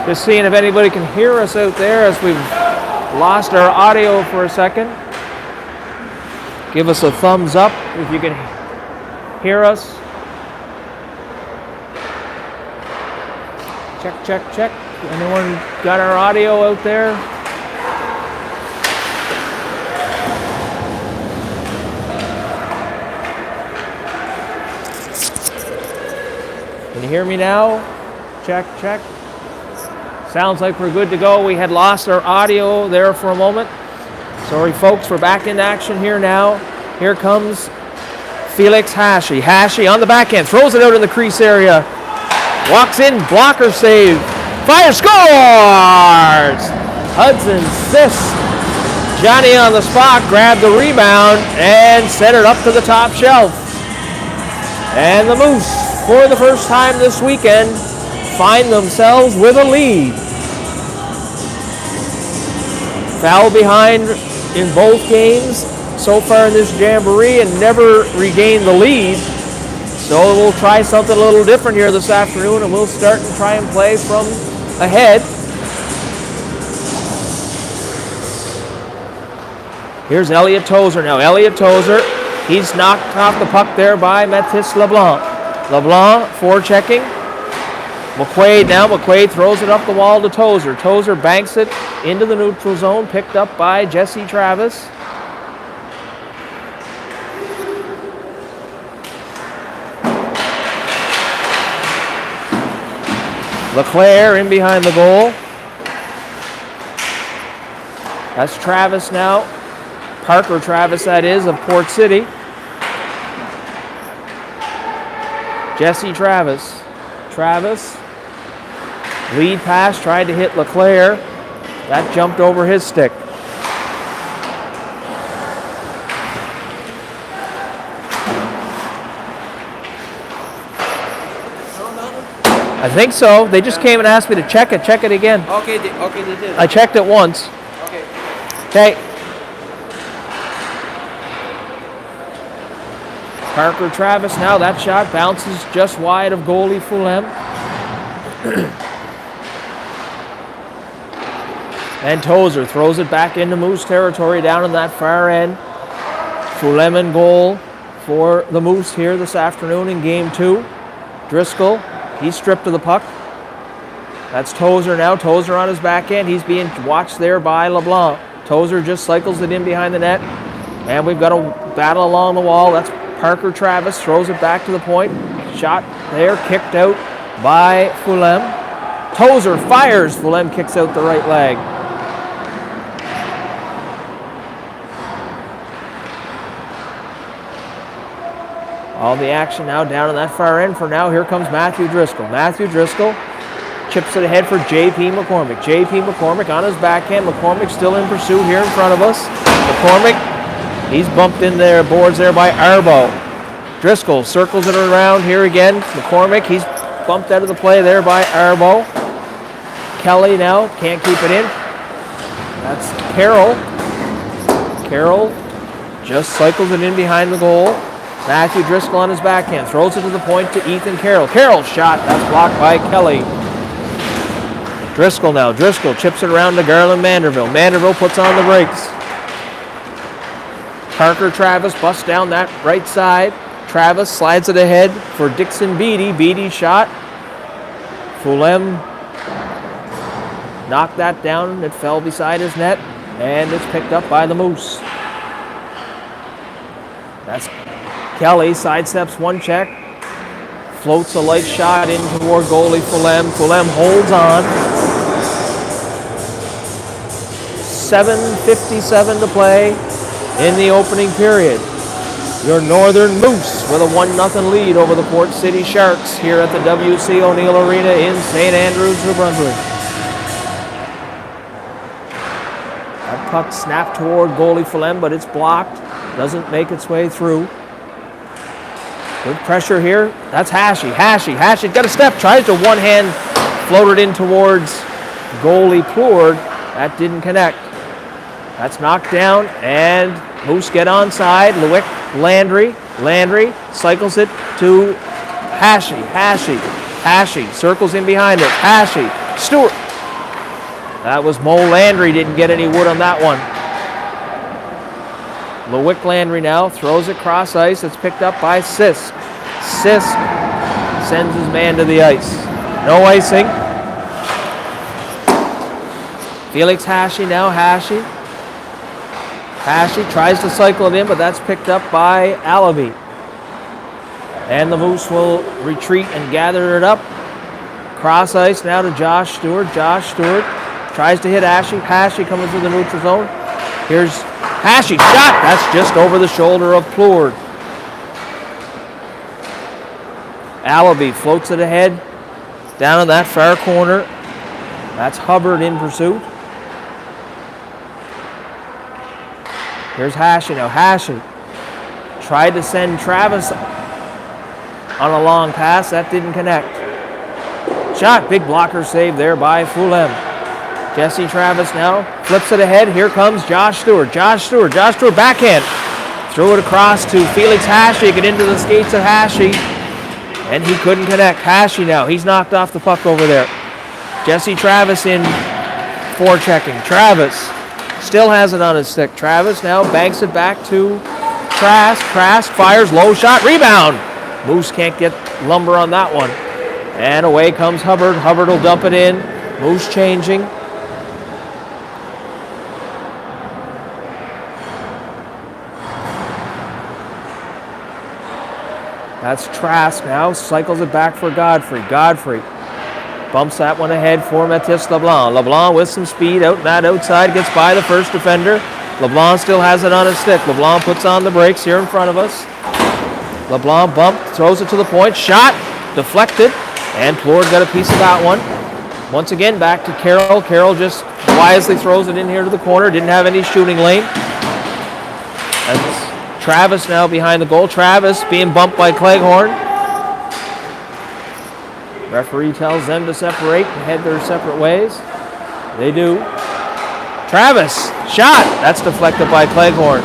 Just seeing if anybody can hear us out there as we've lost our audio for a second. Give us a thumbs up if you can hear us. Check, check, check. Anyone got our audio out there? Can you hear me now? Check, check. Sounds like we're good to go. We had lost our audio there for a moment. Sorry, folks, we're back in action here now. Here comes Felix Hashi. Hashi on the backhand, throws it out in the crease area. Walks in, blocker save. Fire, scores! Hudson Sis. Johnny on the spot, grabbed the rebound and set it up to the top shelf. And the Moose, for the first time this weekend, find themselves with a lead. Foul behind in both games so far in this jamboree and never regained the lead. So we'll try something a little different here this afternoon, and we'll start and try and play from ahead. Here's Elliot Tozer now. Elliot Tozer, he's knocked off the puck there by Mathis LeBlanc. LeBlanc forechecking. McQuaid now. McQuaid throws it up the wall to Tozer. Tozer banks it into the neutral zone, picked up by Jesse Travis. LeClaire in behind the goal. That's Travis now. Parker Travis, that is, of Port City. Jesse Travis. Travis. Lead pass, tried to hit LeClaire. That jumped over his stick. I think so. They just came and asked me to check it. Check it again. Okay, they did. I checked it once. Okay. Okay. Parker Travis now. That shot bounces just wide of goalie Fulham. And Tozer throws it back into Moose territory down in that far end. Fulham in goal for the Moose here this afternoon in Game 2. Driscoll, he's stripped of the puck. That's Tozer now. Tozer on his backhand. He's being watched there by LeBlanc. Tozer just cycles it in behind the net. And we've got a battle along the wall. That's Parker Travis. Throws it back to the point. Shot there. Kicked out by Fulham. Tozer fires. Fulham kicks out the right leg. All the action now down in that far end. For now, here comes Matthew Driscoll. Matthew Driscoll chips it ahead for J.P. McCormick. J.P. McCormick on his backhand. McCormick still in pursuit here in front of us. McCormick, he's bumped in there, boards there by Arbo. Driscoll circles it around here again. McCormick, he's bumped out of the play there by Arbo. Kelly now can't keep it in. That's Carroll. Carroll just cycles it in behind the goal. Matthew Driscoll on his backhand, throws it to the point to Ethan Carroll. Carroll's shot, that's blocked by Kelly. Driscoll now, Driscoll chips it around to Garland Manderville. Manderville puts on the brakes. Parker Travis busts down that right side. Travis slides it ahead for Dixon Beatty. Beatty's shot. Fulham knocked that down, it fell beside his net, and it's picked up by the Moose. That's Kelly, sidesteps one check, floats a light shot in toward goalie Fulham. Fulham holds on. 7:57 to play in the opening period. Your Northern Moose with a 1-0 lead over the Port City Sharks here at the W.C. O'Neill Arena in St. Andrews, New Brunswick. That puck snapped toward goalie Fulham, but it's blocked. Doesn't make its way through. Good pressure here. That's Hashi. Hashi's got a step. Tries to one-hand float it in towards goalie Plourde. That didn't connect. That's knocked down, and Moose get onside. Lewick, Landry cycles it to Hashi circles in behind it. Stewart That was Mo Landry, didn't get any wood on that one. Lewick Landry now throws it cross ice. It's picked up by Sisk. Sisk sends his man to the ice. No icing. Felix Hashi now. Hashi tries to cycle it in, but that's picked up by Alavi. And the Moose will retreat and gather it up. Cross ice now to Josh Stewart. Josh Stewart tries to hit Hashi. Hashi comes to the neutral zone. Here's Hashi shot. That's just over the shoulder of Plourde. Alavi floats it ahead down in that far corner. That's Hubbard in pursuit. Here's Hashi now. Hashi tried to send Travis on a long pass. That didn't connect. Shot. Big blocker save there by Fulham. Jesse Travis now flips it ahead. Here comes Josh Stewart. Josh Stewart backhand. Threw it across to Felix Hashi. Get into the skates of Hashi. And he couldn't connect. Hashi now. He's knocked off the puck over there. Jesse Travis in forechecking. Travis still has it on his stick. Travis now banks it back to Trask. Trask fires. Low shot. Rebound. Moose can't get lumber on that one. And away comes Hubbard. Hubbard will dump it in. Moose changing. That's Trask now. Cycles it back for Godfrey. Godfrey bumps that one ahead for Mathis LeBlanc. LeBlanc with some speed out that outside. Gets by the first defender. LeBlanc still has it on his stick. LeBlanc puts on the brakes here in front of us. LeBlanc bumped. Throws it to the point. Shot. Deflected. And Plourde got a piece of that one. Once again, back to Carroll. Carroll just wisely throws it in here to the corner. Didn't have any shooting lane. That's Travis now behind the goal. Travis being bumped by Cleghorn. Referee tells them to separate and head their separate ways. They do. Travis, shot. That's deflected by Cleghorn.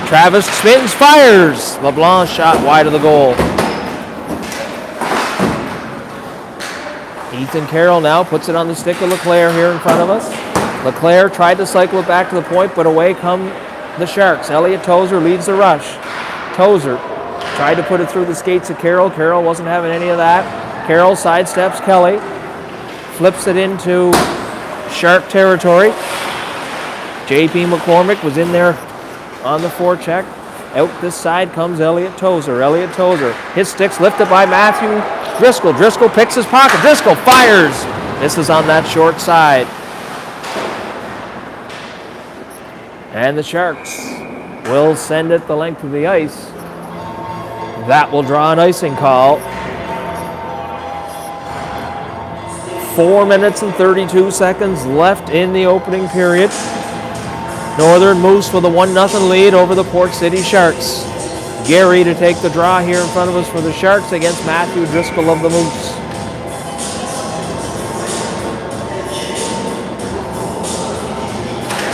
Travis spins, fires. LeBlanc shot wide of the goal. Ethan Carroll now puts it on the stick of LeClaire here in front of us. LeClaire tried to cycle it back to the point, but away come the Sharks. Elliot Tozer leads the rush. Tozer tried to put it through the skates of Carroll. Carroll wasn't having any of that. Carroll sidesteps Kelly. Flips it into Shark territory. J.P. McCormick was in there on the forecheck. Out this side comes Elliot Tozer. Elliot Tozer. His stick's lifted by Matthew Driscoll. Driscoll picks his pocket. Driscoll fires. Misses on that short side. And the Sharks will send it the length of the ice. That will draw an icing call. 4 minutes and 32 seconds left in the opening period. Northern Moose with a 1-0 lead over the Port City Sharks. Gary to take the draw here in front of us for the Sharks against Matthew Driscoll of the Moose.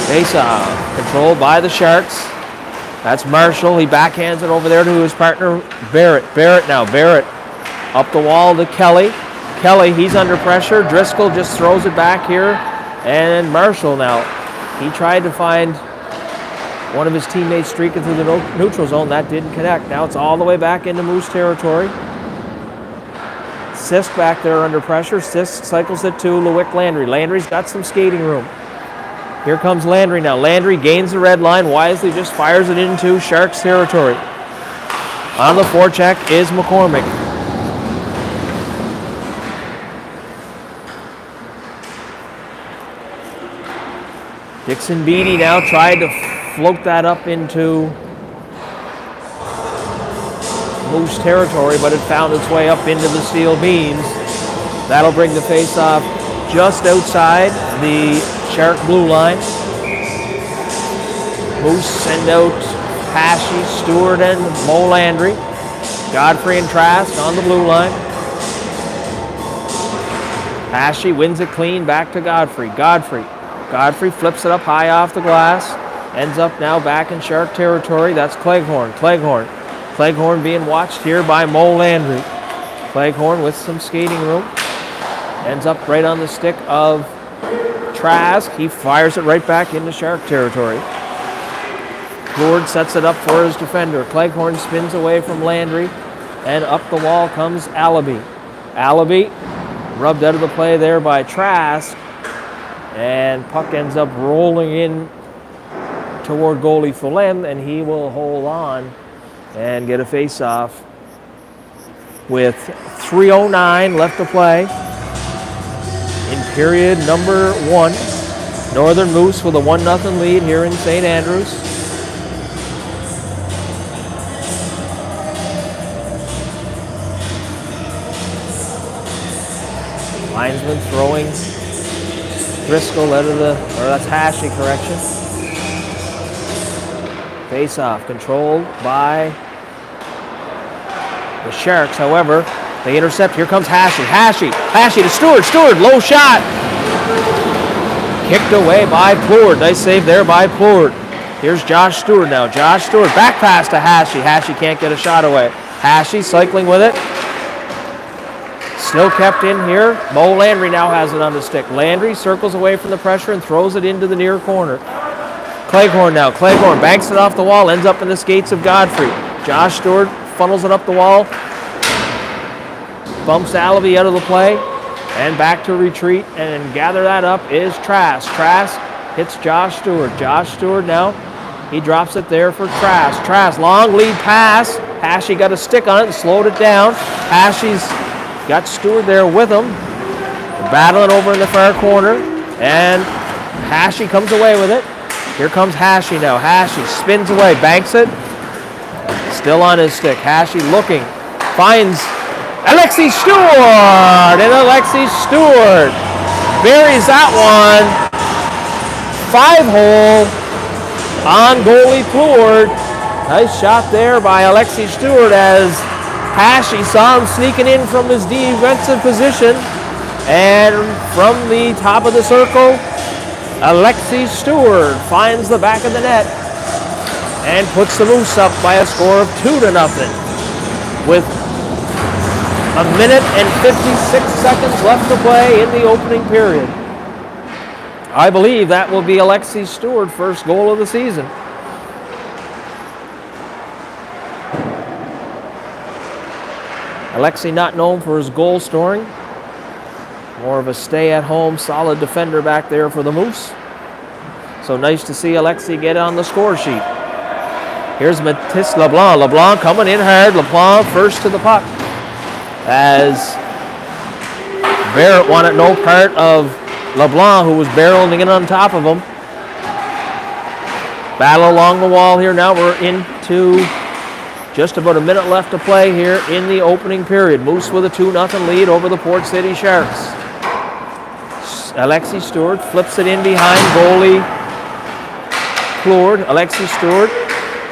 Face-off, controlled by the Sharks. That's Marshall. He backhands it over there to his partner, Barrett. Barrett up the wall to Kelly. Kelly, he's under pressure. Driscoll just throws it back here. And Marshall now. He tried to find one of his teammates streaking through the neutral zone. That didn't connect. Now it's all the way back into Moose territory. Sisk back there under pressure. Sisk cycles it to Lewick Landry. Landry's got some skating room. Here comes Landry now. Landry gains the red line. Wisely just fires it into Sharks territory. On the forecheck is McCormick. Dixon Beatty now tried to float that up into Moose territory, but it found its way up into the steel beams. That'll bring the face-off just outside the Shark blue line. Moose send out Hashi, Stewart, and Mo Landry. Godfrey and Trask on the blue line. Hashi wins it clean back to Godfrey. Godfrey flips it up high off the glass. Ends up now back in Shark territory. That's Cleghorn. Cleghorn being watched here by Mo Landry. Cleghorn with some skating room. Ends up right on the stick of Trask. He fires it right back into Shark territory. Lord sets it up for his defender. Cleghorn spins away from Landry, and up the wall comes Allaby. Allaby rubbed out of the play there by Trask, and puck ends up rolling in toward goalie Fulham, and he will hold on and get a face-off with 3:09 left to play in period number 1. Northern Moose with a 1-0 lead here in St. Andrews. Linesman throwing Driscoll out of the, or that's Hashy, correction. Face-off controlled by the Sharks. However, they intercept. Here comes Hashy. Hashy to Stewart. Stewart, low shot. Kicked away by Plourde. Nice save there by Plourde. Here's Josh Stewart now. Josh Stewart, back pass to Hashy. Hashy can't get a shot away. Hashy cycling with it. Still kept in here. Mo Landry now has it on the stick. Landry circles away from the pressure and throws it into the near corner. Cleghorn now. Cleghorn banks it off the wall, ends up in the skates of Godfrey. Josh Stewart funnels it up the wall. Bumps Allaby out of the play. And back to retreat. And gather that up is Trask. Trask hits Josh Stewart. Josh Stewart now. He drops it there for Trask. Trask, long lead pass. Hashy got a stick on it and slowed it down. Hashy's got Stewart there with him. Battling over in the far corner. And Hashy comes away with it. Here comes Hashy now. Hashy spins away, banks it. Still on his stick. Hashy looking. Finds Alexi Stewart. And Alexi Stewart buries that one. 5-hole on goalie Plourde. Nice shot there by Alexi Stewart as Hashy saw him sneaking in from his defensive position, and from the top of the circle, Alexi Stewart finds the back of the net and puts the Moose up by a score of 2-0 with 1 minute and 56 seconds left to play in the opening period. I believe that will be Alexi Stewart's first goal of the season. Alexi not known for his goal scoring. More of a stay-at-home, solid defender back there for the Moose. So nice to see Alexi get on the score sheet. Here's Mathis LeBlanc. LeBlanc coming in hard. LeBlanc first to the puck. As Barrett wanted no part of LeBlanc, who was barreling in on top of him. Battle along the wall here. Now we're into just about a minute left to play here in the opening period. Moose with a 2-0 lead over the Port City Sharks. Alexi Stewart flips it in behind goalie Plourde. Alexi Stewart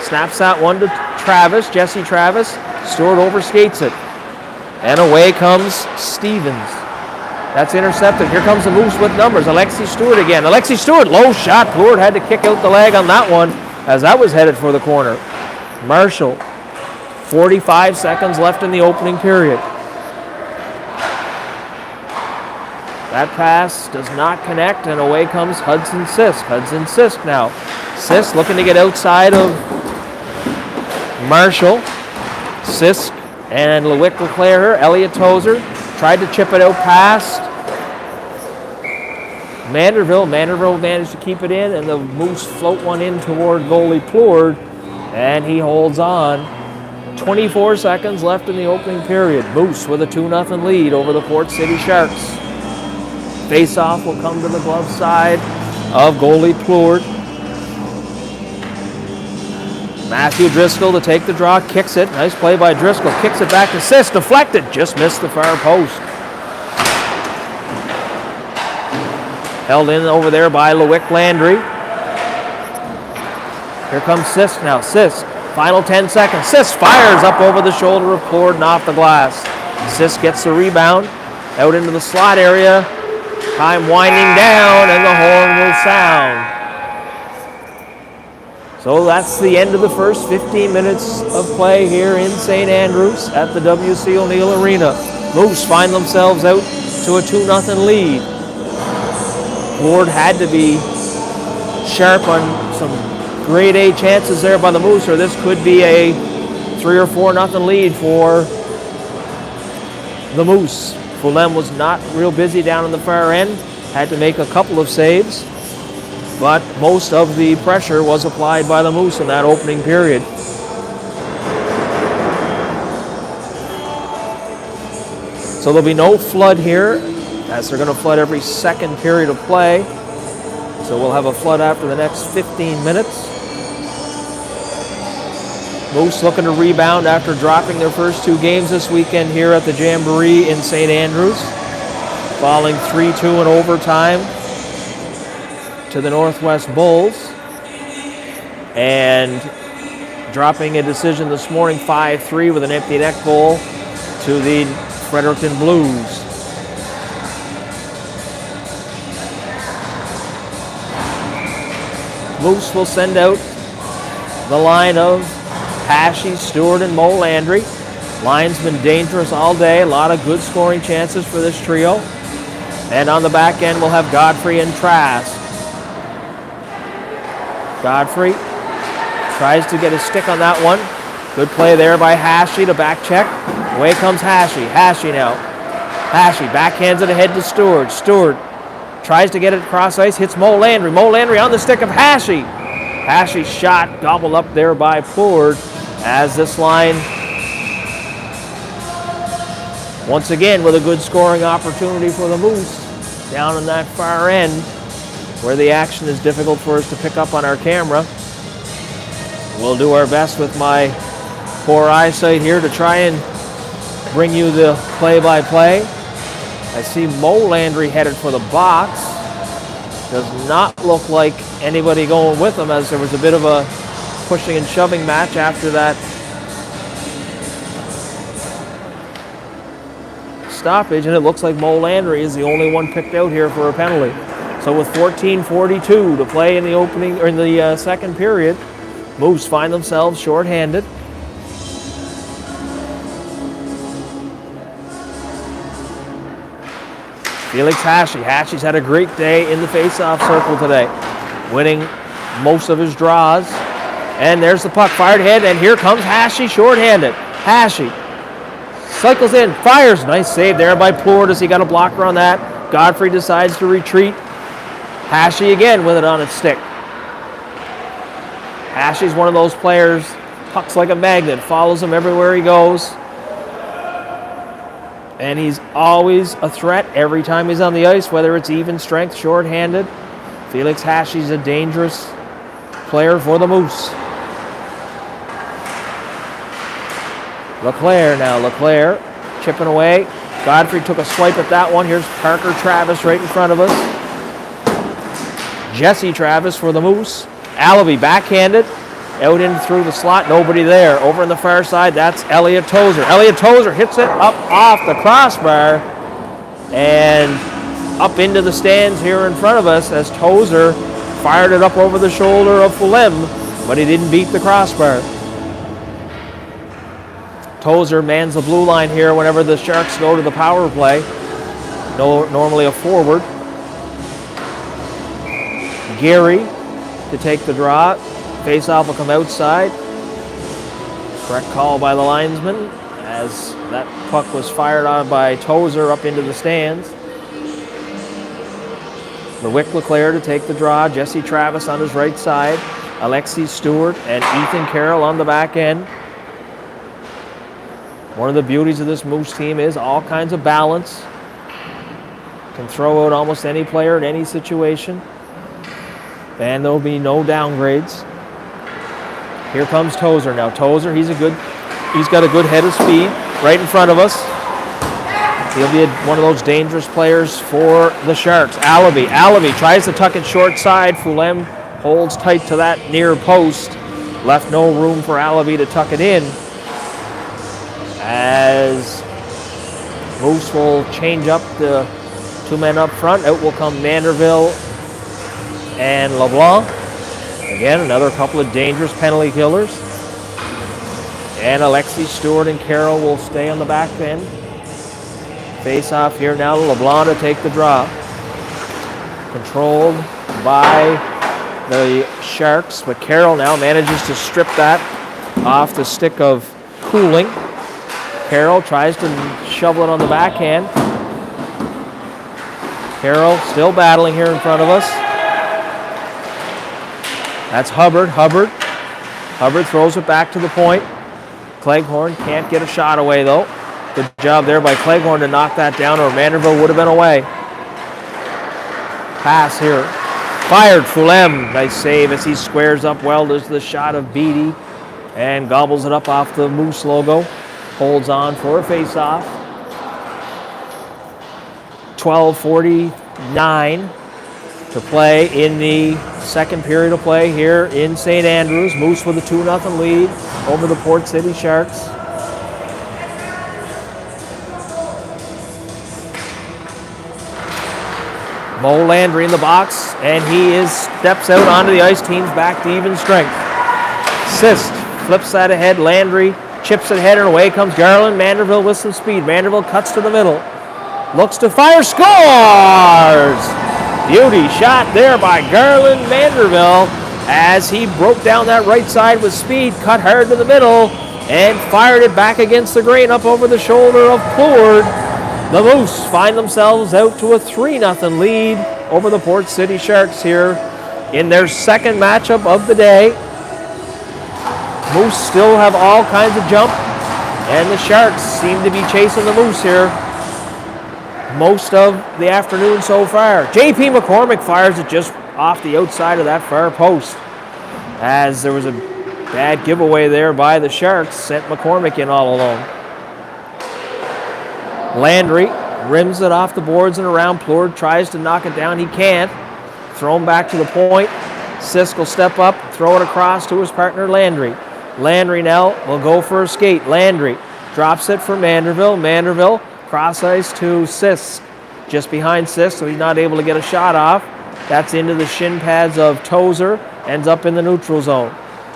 snaps that one to Travis, Jesse Travis. Stewart overskates it. And away comes Stevens. That's intercepted. Here comes the Moose with numbers. Alexi Stewart again. Alexi Stewart, low shot. Plourde had to kick out the leg on that one as that was headed for the corner. Marshall. 45 seconds left in the opening period. That pass does not connect, and away comes Hudson Sisk. Hudson Sisk now. Sisk looking to get outside of Marshall. Sisk and LeWick Leclerc. Elliot Tozer tried to chip it out past Manderville. Manderville managed to keep it in, and the Moose float one in toward goalie Plourde, and he holds on. 24 seconds left in the opening period. Moose with a 2-0 lead over the Port City Sharks. Face-off will come to the glove side of goalie Plourde. Matthew Driscoll to take the draw, kicks it. Nice play by Driscoll. Kicks it back to Sisk, deflected. Just missed the far post. Held in over there by LeWick Landry. Here comes Sisk now. Sisk. Final 10 seconds. Sisk fires up over the shoulder of Plourde and off the glass. Sisk gets the rebound out into the slot area. Time winding down, and the horn will sound. So that's the end of the first 15 minutes of play here in St. Andrews at the W.C. O'Neill Arena. Moose find themselves out to a 2-0 lead. Ward had to be sharp on some grade A chances there by the Moose, or this could be a 3 or 4-0 lead for the Moose. Fulham was not real busy down in the far end, had to make a couple of saves, but most of the pressure was applied by the Moose in that opening period. So there'll be no flood here, as they're going to flood every second period of play. So we'll have a flood after the next 15 minutes. Moose looking to rebound after dropping their first 2 games this weekend here at the Jamboree in St. Andrews, falling 3-2 in overtime to the Northwest Bulls, and dropping a decision this morning 5-3 with an empty net goal to the Fredericton Blues. Moose will send out the line of Hashy, Stewart, and Mo Landry. Line's been dangerous all day. A lot of good scoring chances for this trio. And on the back end, we'll have Godfrey and Trask. Godfrey tries to get a stick on that one. Good play there by Hashy to back check. Away comes Hashy. Hashy now. Hashy backhands it ahead to Stewart. Stewart tries to get it across ice. Hits Mo Landry. Mo Landry on the stick of Hashy. Hashy's shot gobbled up there by Pollard, as this line, once again with a good scoring opportunity for the Moose, down in that far end where the action is difficult for us to pick up on our camera. We'll do our best with my poor eyesight here to try and bring you the play-by-play. I see Mo Landry headed for the box. Does not look like anybody going with him, as there was a bit of a pushing and shoving match after that stoppage, and it looks like Mo Landry is the only one picked out here for a penalty. So with 14:42 to play in the opening or in the second period, Moose find themselves shorthanded. Felix Hashy. Hashy's had a great day in the face-off circle today, winning most of his draws. And there's the puck fired ahead, and here comes Hashy shorthanded. Hashy cycles in, fires. Nice save there by Pollard as he got a blocker on that. Godfrey decides to retreat. Hashy again with it on its stick. Hashy's one of those players, puck's like a magnet, follows him everywhere he goes. And he's always a threat every time he's on the ice, whether it's even strength, shorthanded. Felix Hashy's a dangerous player for the Moose. LeClaire now. LeClaire chipping away. Godfrey took a swipe at that one. Here's Parker Travis right in front of us. Jesse Travis for the Moose. Allaby backhanded. Out in through the slot, nobody there. Over on the far side, that's Elliot Tozer. Elliot Tozer hits it up off the crossbar and up into the stands here in front of us, as Tozer fired it up over the shoulder of Fulham, but he didn't beat the crossbar. Tozer mans the blue line here whenever the Sharks go to the power play. Normally a forward. Gary to take the draw. Face-off will come outside. Correct call by the linesman, as that puck was fired on by Tozer up into the stands. LeWick LeClaire to take the draw. Jesse Travis on his right side. Alexi Stewart and Ethan Carroll on the back end. One of the beauties of this Moose team is all kinds of balance. Can throw out almost any player in any situation. And there'll be no downgrades. Here comes Tozer now. Tozer, he's got a good head of speed right in front of us. He'll be one of those dangerous players for the Sharks. Allaby tries to tuck it short side. Fulham holds tight to that near post. Left no room for Allaby to tuck it in, as Moose will change up the 2 men up front. Out will come Manderville and LeBlanc. Again, another couple of dangerous penalty killers. And Alexi Stewart and Carroll will stay on the back end. Face off here now. LeBlanc to take the draw. Controlled by the Sharks, but Carroll now manages to strip that off the stick of Cooling. Carroll tries to shovel it on the backhand. Carroll still battling here in front of us. That's Hubbard. Hubbard throws it back to the point. Cleghorn can't get a shot away though. Good job there by Cleghorn to knock that down, or Manderville would have been away. Pass here. Fired, Fulham. Nice save as he squares up well. There's the shot of Beattie and gobbles it up off the Moose logo. Holds on for a face-off. 12:49 to play in the second period of play here in St. Andrews. Moose with a 2-0 lead over the Port City Sharks. Mo Landry in the box, and he steps out onto the ice. Team's back to even strength. Sist flips that ahead. Landry chips it ahead, and away comes Garland. Manderville with some speed. Manderville cuts to the middle. Looks to fire. Scores! Beauty shot there by Garland Manderville as he broke down that right side with speed, cut hard to the middle, and fired it back against the grain up over the shoulder of Pleward. The Moose find themselves out to a 3-0 lead over the Port City Sharks here in their second matchup of the day. Moose still have all kinds of jump, and the Sharks seem to be chasing the Moose here most of the afternoon so far. J.P. McCormick fires it just off the outside of that far post, as there was a bad giveaway there by the Sharks, sent McCormick in all alone. Landry rims it off the boards and around. Pleward tries to knock it down. He can't. Thrown back to the point. Sisk will step up, throw it across to his partner Landry. Landry now will go for a skate. Landry drops it for Manderville. Manderville cross ice to Sisk. Just behind Sisk, so he's not able to get a shot off. That's into the shin pads of Tozer. Ends up in the neutral zone.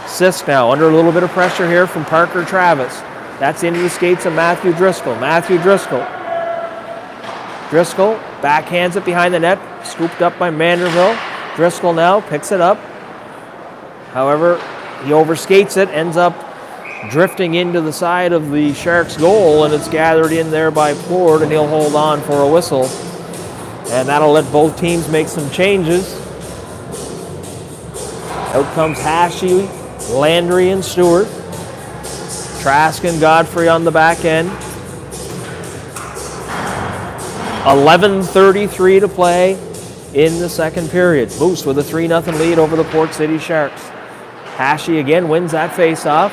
Sisk now under a little bit of pressure here from Parker Travis. That's into the skates of Matthew Driscoll. Matthew Driscoll. Driscoll backhands it behind the net. Scooped up by Manderville. Driscoll now picks it up. However, he overskates it. Ends up drifting into the side of the Sharks' goal, and it's gathered in there by Pleward, and he'll hold on for a whistle. And that'll let both teams make some changes. Out comes Hashi, Landry, and Stewart. Trask and Godfrey on the back end. 11:33 to play in the second period. Moose with a 3-0 lead over the Port City Sharks. Hashi again wins that face-off.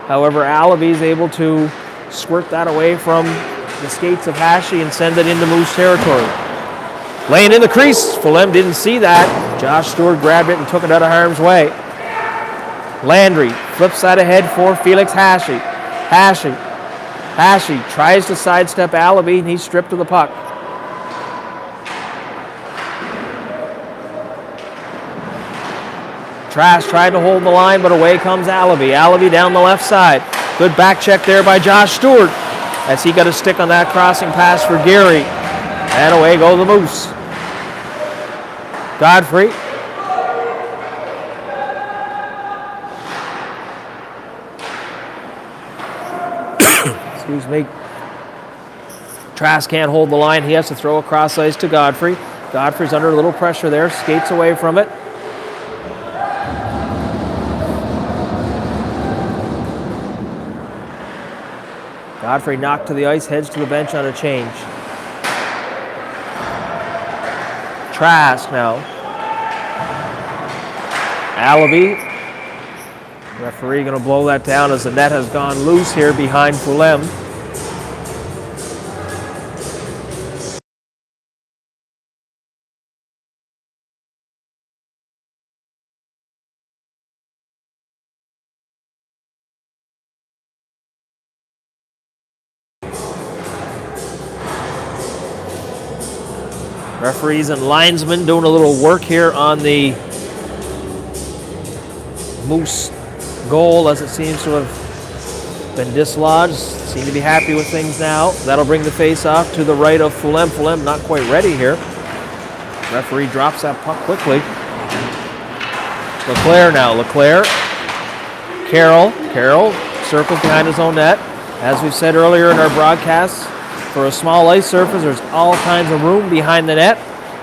However, Allaby's able to squirt that away from the skates of Hashi and send it into Moose territory. Laying in the crease. Fulham didn't see that. Josh Stewart grabbed it and took it out of harm's way. Landry flips that ahead for Felix Hashi. Hashi tries to sidestep Allaby, and he's stripped of the puck. Trask tried to hold the line, but away comes Allaby. Allaby down the left side. Good back check there by Josh Stewart as he got a stick on that crossing pass for Geary. And away go the Moose. Godfrey. Excuse me. Trask can't hold the line. He has to throw across ice to Godfrey. Godfrey's under a little pressure there. Skates away from it. Godfrey knocked to the ice, heads to the bench on a change. Trask now. Allaby. Referee going to blow that down as the net has gone loose here behind Fulham. Referees and linesmen doing a little work here on the Moose goal as it seems to have been dislodged. Seem to be happy with things now. That'll bring the face off to the right of Fulham. Fulham not quite ready here. Referee drops that puck quickly. LeClaire now. LeClaire. Carroll. Carroll circles behind his own net. As we said earlier in our broadcast, for a small ice surface, there's all kinds of room behind the net.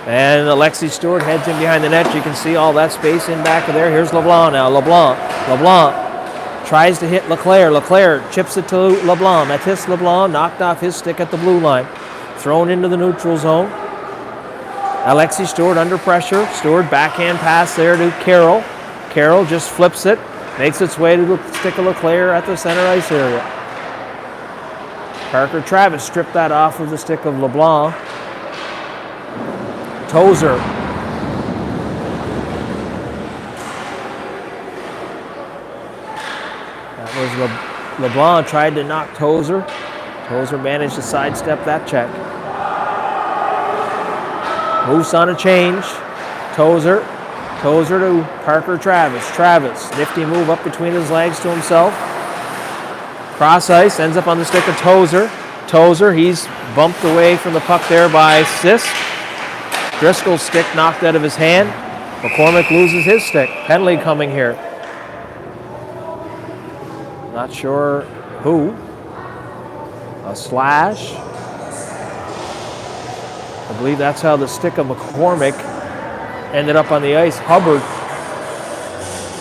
And Alexi Stewart heads in behind the net. You can see all that space in back of there. Here's LeBlanc now. LeBlanc tries to hit LeClaire. LeClaire chips it to LeBlanc. Mathis LeBlanc knocked off his stick at the blue line. Thrown into the neutral zone. Alexi Stewart under pressure. Stewart backhand pass there to Carroll. Carroll just flips it. Makes its way to the stick of LeClaire at the center ice area. Parker Travis stripped that off of the stick of LeBlanc. Tozer. That was LeBlanc tried to knock Tozer. Tozer managed to sidestep that check. Moose on a change. Tozer to Parker Travis. Travis, nifty move up between his legs to himself. Cross ice, ends up on the stick of Tozer. Tozer, he's bumped away from the puck there by Sisk. Driscoll's stick knocked out of his hand. McCormick loses his stick. Penalty coming here. Not sure who. A slash. I believe that's how the stick of McCormick ended up on the ice. Hubbard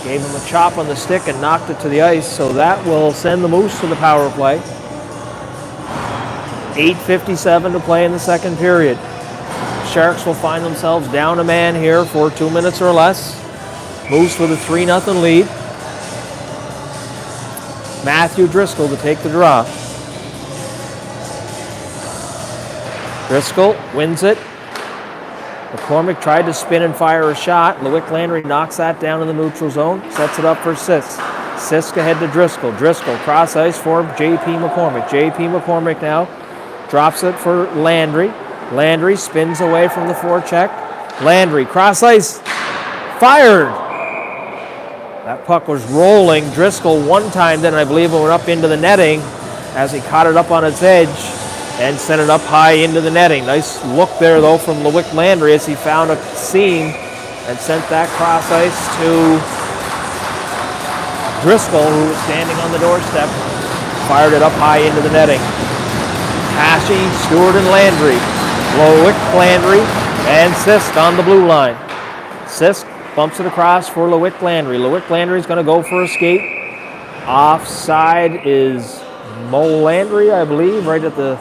gave him a chop on the stick and knocked it to the ice, so that will send the Moose to the power play. 8:57 to play in the second period. Sharks will find themselves down a man here for 2 minutes or less. Moose with a 3-0 lead. Matthew Driscoll to take the draw. Driscoll wins it. McCormick tried to spin and fire a shot. Lewick Landry knocks that down in the neutral zone. Sets it up for Sisk. Sisk ahead to Driscoll. Driscoll cross ice for J.P. McCormick. J.P. McCormick now drops it for Landry. Landry spins away from the forecheck. Landry cross ice. Fired. That puck was rolling. Driscoll one time then I believe it went up into the netting as he caught it up on its edge and sent it up high into the netting. Nice look there, though, from Lewick Landry as he found a seam and sent that cross ice to Driscoll, who was standing on the doorstep. Fired it up high into the netting. Hashi, Stewart, and Landry. Lewick Landry and Sisk on the blue line. Sisk bumps it across for Lewick Landry. Lewick Landry is going to go for a skate. Offside is Mo Landry, I believe, right at the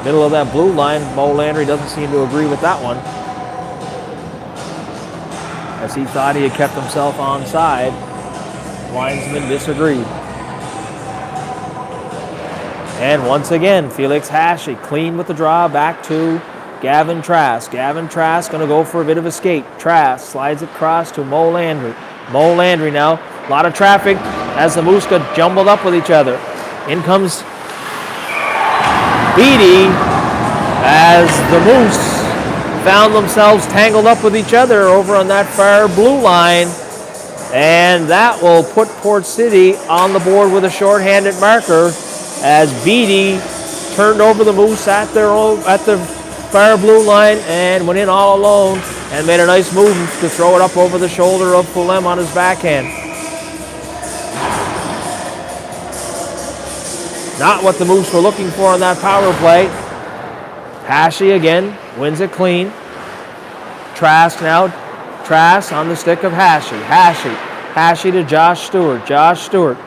middle of that blue line. Mo Landry doesn't seem to agree with that one, as he thought he had kept himself onside. Linesman disagreed. And once again, Felix Hashi clean with the draw back to Gavin Trask. Gavin Trask going to go for a bit of a skate. Trask slides it across to Mo Landry. Mo Landry now. A lot of traffic as the Moose got jumbled up with each other. In comes Beatty as the Moose found themselves tangled up with each other over on that far blue line. And that will put Port City on the board with a shorthanded marker as Beatty turned over the Moose at the far blue line and went in all alone and made a nice move to throw it up over the shoulder of Fulham on his backhand. Not what the Moose were looking for on that power play. Hashi again wins it clean. Trask now. Trask on the stick of Hashi. Hashi to Josh Stewart. Josh Stewart.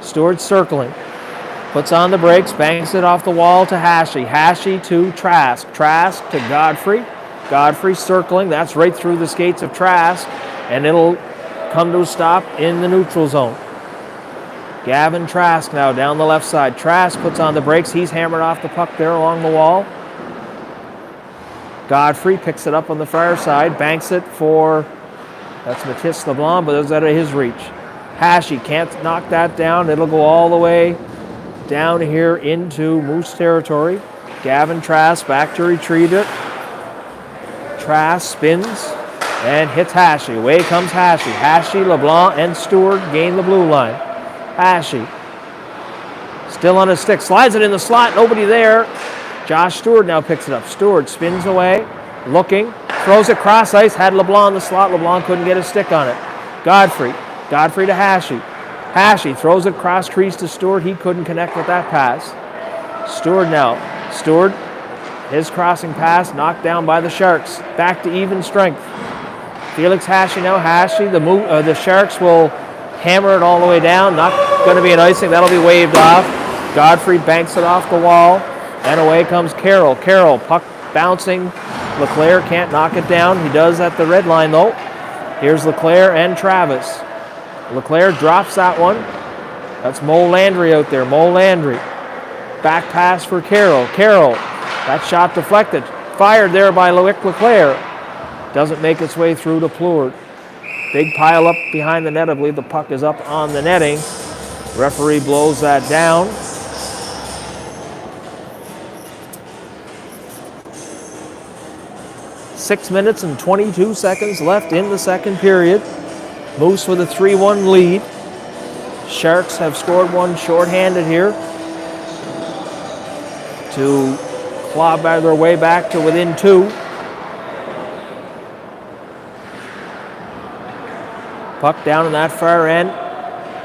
Stewart circling. Puts on the brakes, banks it off the wall to Hashi. Hashi to Trask. Trask to Godfrey. Godfrey circling. That's right through the skates of Trask. And it'll come to a stop in the neutral zone. Gavin Trask now down the left side. Trask puts on the brakes. He's hammered off the puck there along the wall. Godfrey picks it up on the far side. Banks it for, that's Mathis LeBlanc, but it was out of his reach. Hashi can't knock that down. It'll go all the way down here into Moose territory. Gavin Trask back to retrieve it. Trask spins and hits Hashi. Away comes Hashi. Hashi, LeBlanc, and Stewart gain the blue line. Hashi still on his stick. Slides it in the slot. Nobody there. Josh Stewart now picks it up. Stewart spins away, looking, throws it cross ice, had LeBlanc in the slot. LeBlanc couldn't get a stick on it. Godfrey to Hashi. Hashi throws it cross crease to Stewart. He couldn't connect with that pass. Stewart now. Stewart, his crossing pass knocked down by the Sharks. Back to even strength. Felix Hashi now. Hashi, the Sharks will hammer it all the way down. Not going to be an icing. That'll be waved off. Godfrey banks it off the wall. And away comes Carroll. Carroll, puck bouncing. LeClaire can't knock it down. He does at the red line, though. Here's LeClaire and Travis. LeClaire drops that one. That's Mo Landry out there. Mo Landry. Back pass for Carroll. Carroll, that shot deflected. Fired there by LeClaire. Doesn't make its way through to Plourde. Big pile up behind the net. I believe the puck is up on the netting. Referee blows that down. Six minutes and 22 seconds left in the second period. Moose with a 3-1 lead. Sharks have scored one shorthanded here to claw their way back to within 2. Puck down in that far end.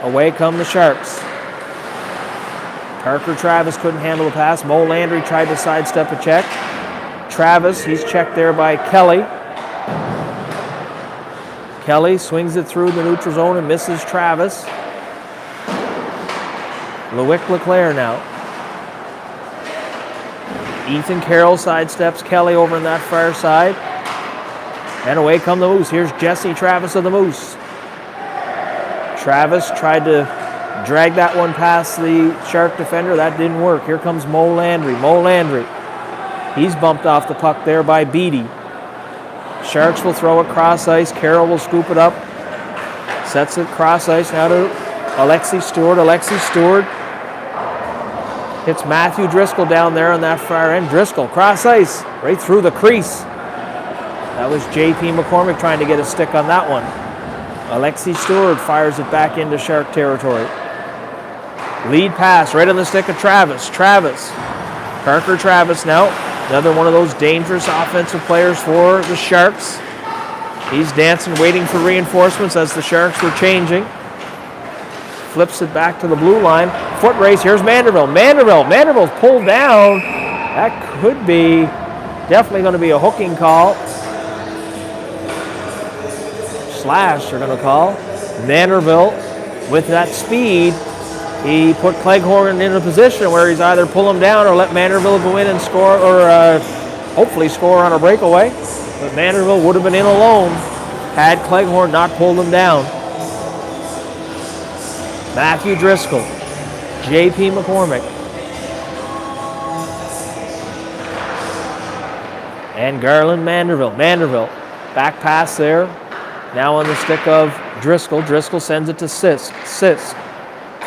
Away come the Sharks. Parker Travis couldn't handle the pass. Mo Landry tried to sidestep a check. Travis, he's checked there by Kelly. Kelly swings it through the neutral zone and misses Travis. LeClaire now. Ethan Carroll sidesteps Kelly over on that far side. And away come the Moose. Here's Jesse Travis of the Moose. Travis tried to drag that one past the Shark defender. That didn't work. Here comes Mo Landry. Mo Landry. He's bumped off the puck there by Beattie. Sharks will throw it cross ice. Carroll will scoop it up. Sets it cross ice now to Alexi Stewart. Alexi Stewart hits Matthew Driscoll down there on that far end. Driscoll, cross ice, right through the crease. That was J.P. McCormick trying to get a stick on that one. Alexi Stewart fires it back into Shark territory. Lead pass right on the stick of Travis. Travis. Parker Travis now. Another one of those dangerous offensive players for the Sharks. He's dancing, waiting for reinforcements as the Sharks were changing. Flips it back to the blue line. Foot race. Here's Manderville. Manderville's pulled down. That could be definitely going to be a hooking call. Slash, they're going to call. Manderville, with that speed, he put Cleghorn in a position where he's either pull him down or let Manderville go in and score, or hopefully score on a breakaway. But Manderville would have been in alone had Cleghorn not pulled him down. Matthew Driscoll, J.P. McCormick, and Garland Manderville. Manderville, back pass there. Now on the stick of Driscoll. Driscoll sends it to Sisk. Sisk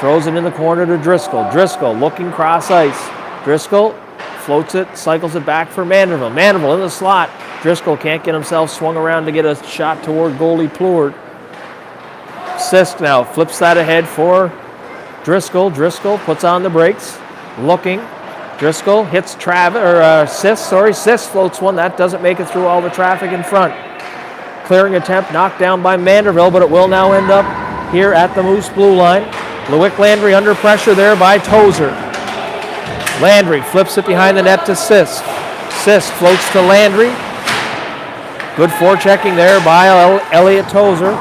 throws it in the corner to Driscoll. Driscoll looking cross ice. Driscoll floats it, cycles it back for Manderville. Manderville in the slot. Driscoll can't get himself swung around to get a shot toward goalie Plourde. Sisk now flips that ahead for Driscoll. Driscoll puts on the brakes. Looking. Driscoll hits Sisk floats one. That doesn't make it through all the traffic in front. Clearing attempt knocked down by Manderville, but it will now end up here at the Moose blue line. Loic Landry under pressure there by Tozer. Landry flips it behind the net to Sisk. Sisk floats to Landry. Good forechecking there by Elliot Tozer.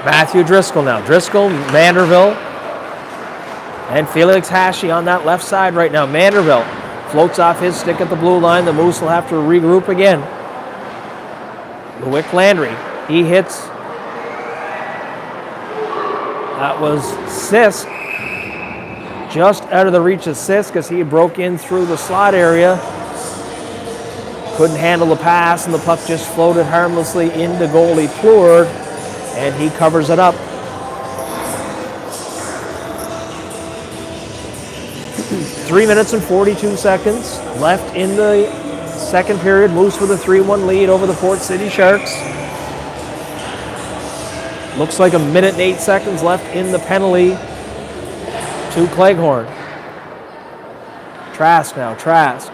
Matthew Driscoll now. Driscoll, Manderville, and Felix Hashi on that left side right now. Manderville floats off his stick at the blue line. The Moose will have to regroup again. Loic Landry, he hits. That was Sisk. Just out of the reach of Sisk as he broke in through the slot area. Couldn't handle the pass, and the puck just floated harmlessly into goalie Plourde, and he covers it up. Three minutes and 42 seconds left in the second period. Moose with a 3-1 lead over the Port City Sharks. Looks like 1 minute and 8 seconds left in the penalty to Cleghorn. Trask now, Trask.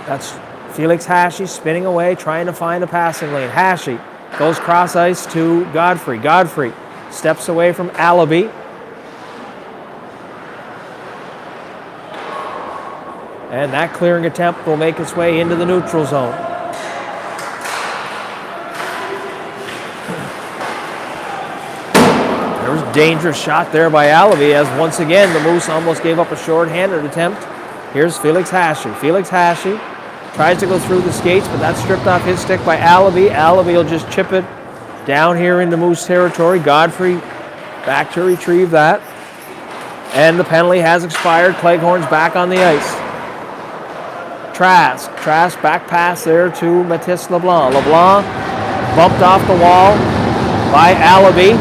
That's Felix Hashi spinning away, trying to find a passing lane. Hashi goes cross ice to Godfrey. Godfrey steps away from Allaby. And that clearing attempt will make its way into the neutral zone. There was a dangerous shot there by Allaby, as once again the Moose almost gave up a short-handed attempt. Here's Felix Hashi. Felix Hashi tries to go through the skates, but that's stripped off his stick by Allaby. Allaby will just chip it down here into Moose territory. Godfrey back to retrieve that. And the penalty has expired. Cleghorn's back on the ice. Trask back pass there to Mathis LeBlanc. LeBlanc bumped off the wall by Allaby.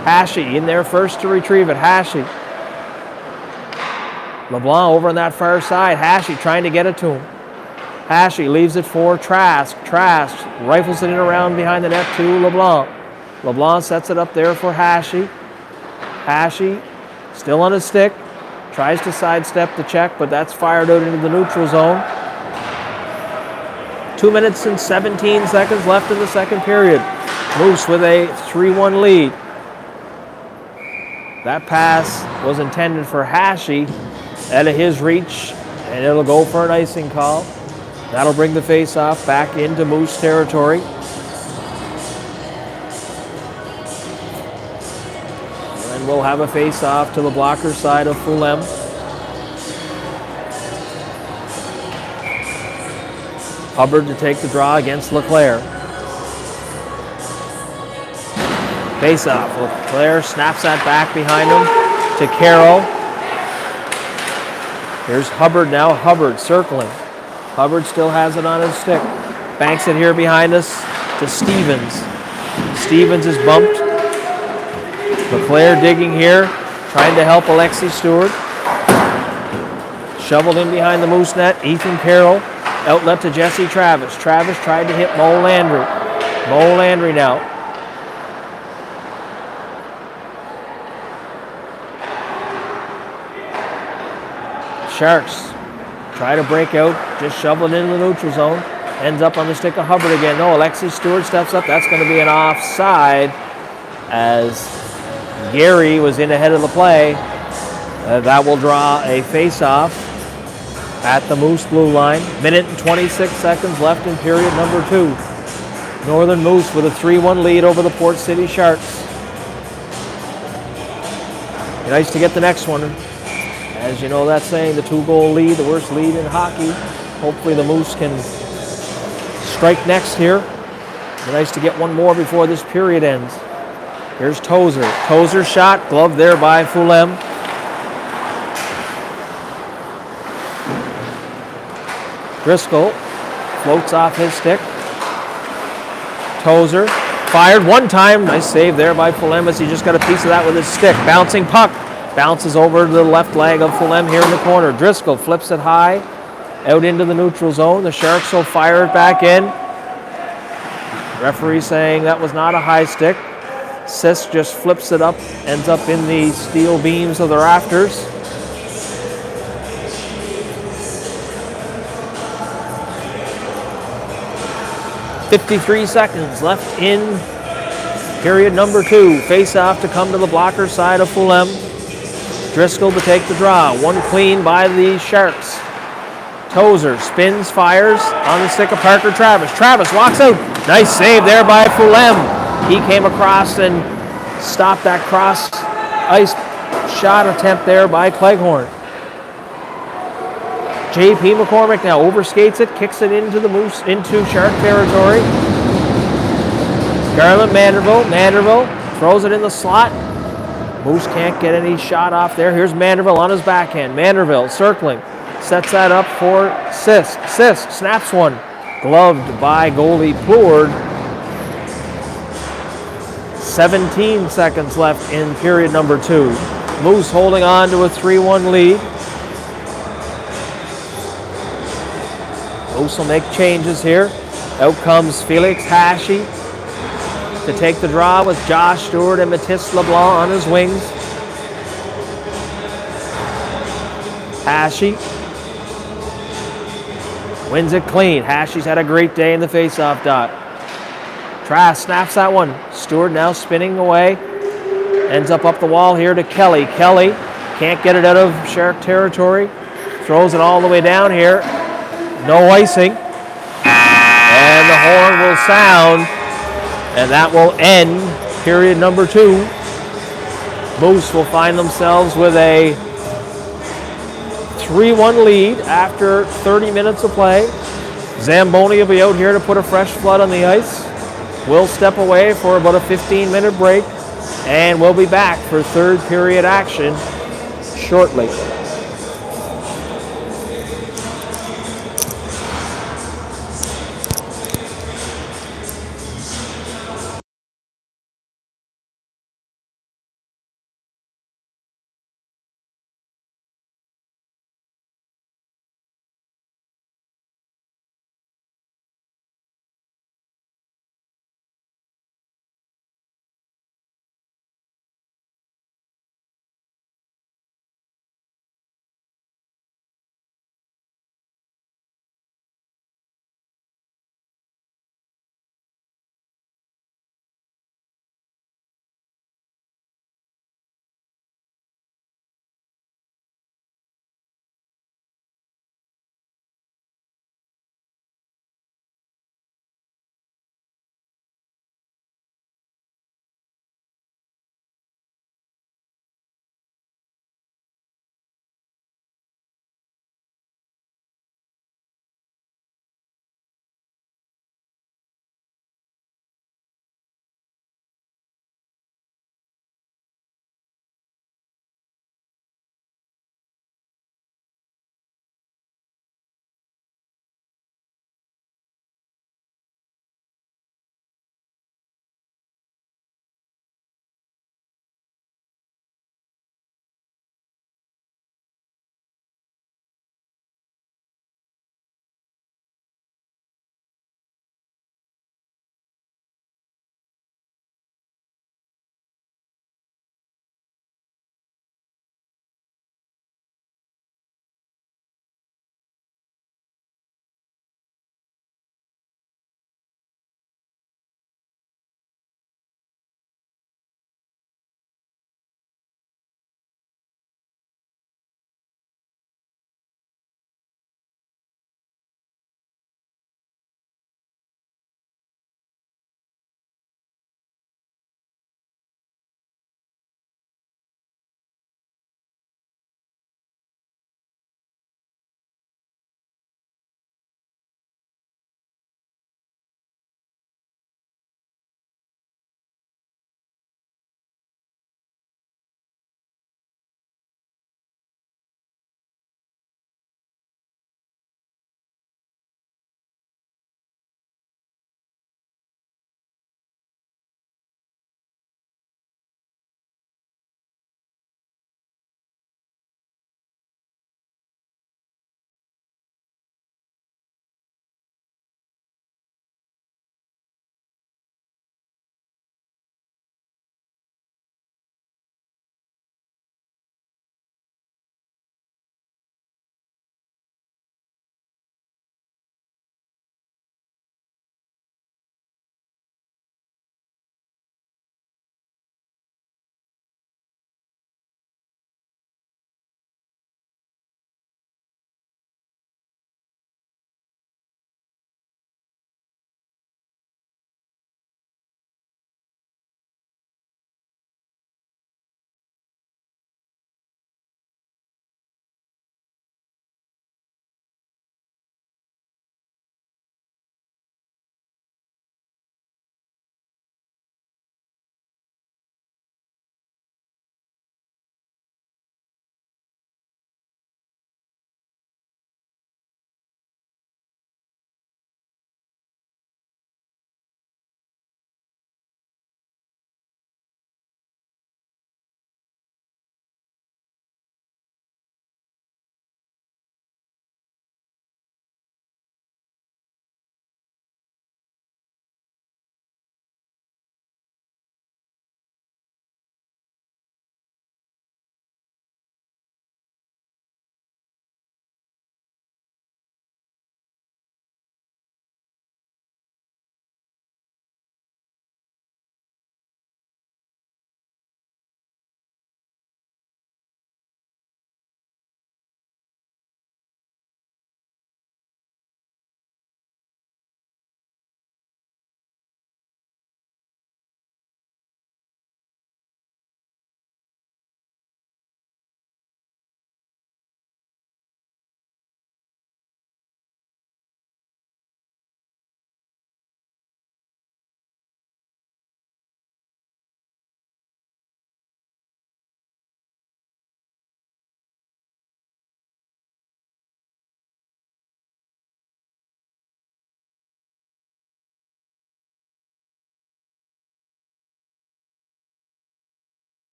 Hashi in there first to retrieve it. Hashi. LeBlanc over on that far side. Hashi trying to get it to him. Hashi leaves it for Trask. Trask rifles it in around behind the net to LeBlanc. LeBlanc sets it up there for Hashi. Hashi still on his stick. Tries to sidestep the check, but that's fired out into the neutral zone. 2 minutes and 17 seconds left in the second period. Moose with a 3-1 lead. That pass was intended for Hashi, out of his reach, and it'll go for an icing call. That'll bring the face-off back into Moose territory. And we'll have a face-off to the blocker side of Fulham. Hubbard to take the draw against Leclerc. Face-off. Leclerc snaps that back behind him to Carroll. Here's Hubbard now. Hubbard circling. Hubbard still has it on his stick. Banks it here behind us to Stevens. Stevens is bumped. Leclerc digging here, trying to help Alexi Stewart. Shoveled in behind the Moose net. Ethan Carroll. Outlet to Jesse Travis. Travis tried to hit Mo Landry. Mo Landry now. Sharks try to break out, just shoveling into the neutral zone. Ends up on the stick of Hubbard again. No, Alexis Stewart steps up. That's going to be an offside as Gary was in ahead of the play. That will draw a face-off at the Moose blue line. Minute and 26 seconds left in period number 2. Northern Moose with a 3-1 lead over the Port City Sharks. Nice to get the next one. As you know that saying, the 2-goal lead, the worst lead in hockey. Hopefully the Moose can strike next here. Nice to get one more before this period ends. Here's Tozer. Tozer's shot, gloved there by Fulham. Driscoll floats off his stick. Tozer fired one time. Nice save there by Fulham as he just got a piece of that with his stick. Bouncing puck. Bounces over to the left leg of Fulham here in the corner. Driscoll flips it high out into the neutral zone. The Sharks will fire it back in. Referee saying that was not a high stick. Sis just flips it up, ends up in the steel beams of the rafters. .53 seconds left in period number 2. Face off to come to the blocker side of Fulham. Driscoll to take the draw. One clean by the Sharks. Tozer spins, fires on the stick of Parker Travis. Travis walks out. Nice save there by Fulham. He came across and stopped that cross ice shot attempt there by Cleghorn. J.P. McCormick now overskates it, kicks it into the Moose, into Shark territory. Garland Manderville throws it in the slot. Moose can't get any shot off there. Here's Manderville on his backhand. Manderville circling. Sets that up for Sisk. Sisk snaps one. Gloved by goalie Plourde. 17 seconds left in period number 2. Moose holding on to a 3-1 lead. Moose will make changes here. Out comes Felix Hashi to take the draw with Josh Stewart and Mathis LeBlanc on his wings. Hashi wins it clean. Hashi's had a great day in the faceoff dot. Trask snaps that one. Stewart now spinning away. Ends up the wall here to Kelly. Kelly can't get it out of Shark territory. Throws it all the way down here. No icing. And the horn will sound. And that will end period number 2. Moose will find themselves with a 3-1 lead after 30 minutes of play. Zamboni will be out here to put a fresh flood on the ice. We'll step away for about a 15-minute break, and we'll be back for third period action shortly.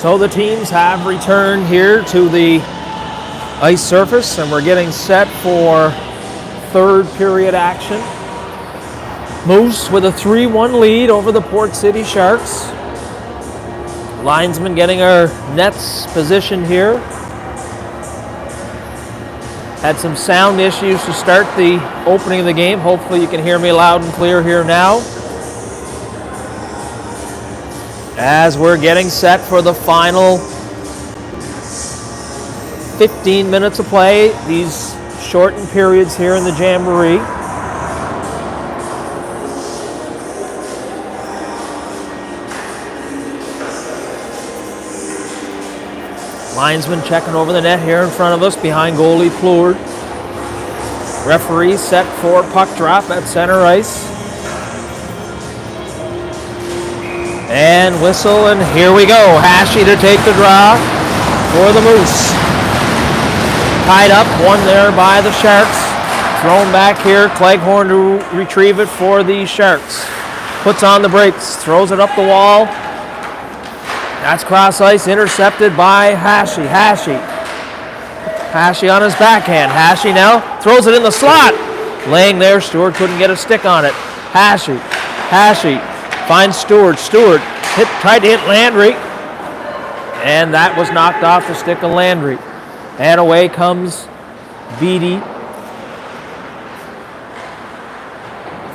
So the teams have returned here to the ice surface, and we're getting set for third period action. Moose with a 3-1 lead over the Port City Sharks. Linesman getting our nets positioned here. Had some sound issues to start the opening of the game. Hopefully you can hear me loud and clear here now. As we're getting set for the final 15 minutes of play, these shortened periods here in the Jamboree. Linesman checking over the net here in front of us behind goalie Plourde. Referee set for puck drop at center ice. And whistle, and here we go. Hashy to take the draw for the Moose. Tied up, one there by the Sharks. Thrown back here, Cleghorn to retrieve it for the Sharks. Puts on the brakes, throws it up the wall. That's cross ice, intercepted by Hashy. Hashy on his backhand. Hashy now throws it in the slot. Laying there, Stewart couldn't get a stick on it. Hashy finds Stewart. Tried to hit Landry, and that was knocked off the stick of Landry. And away comes Beatty.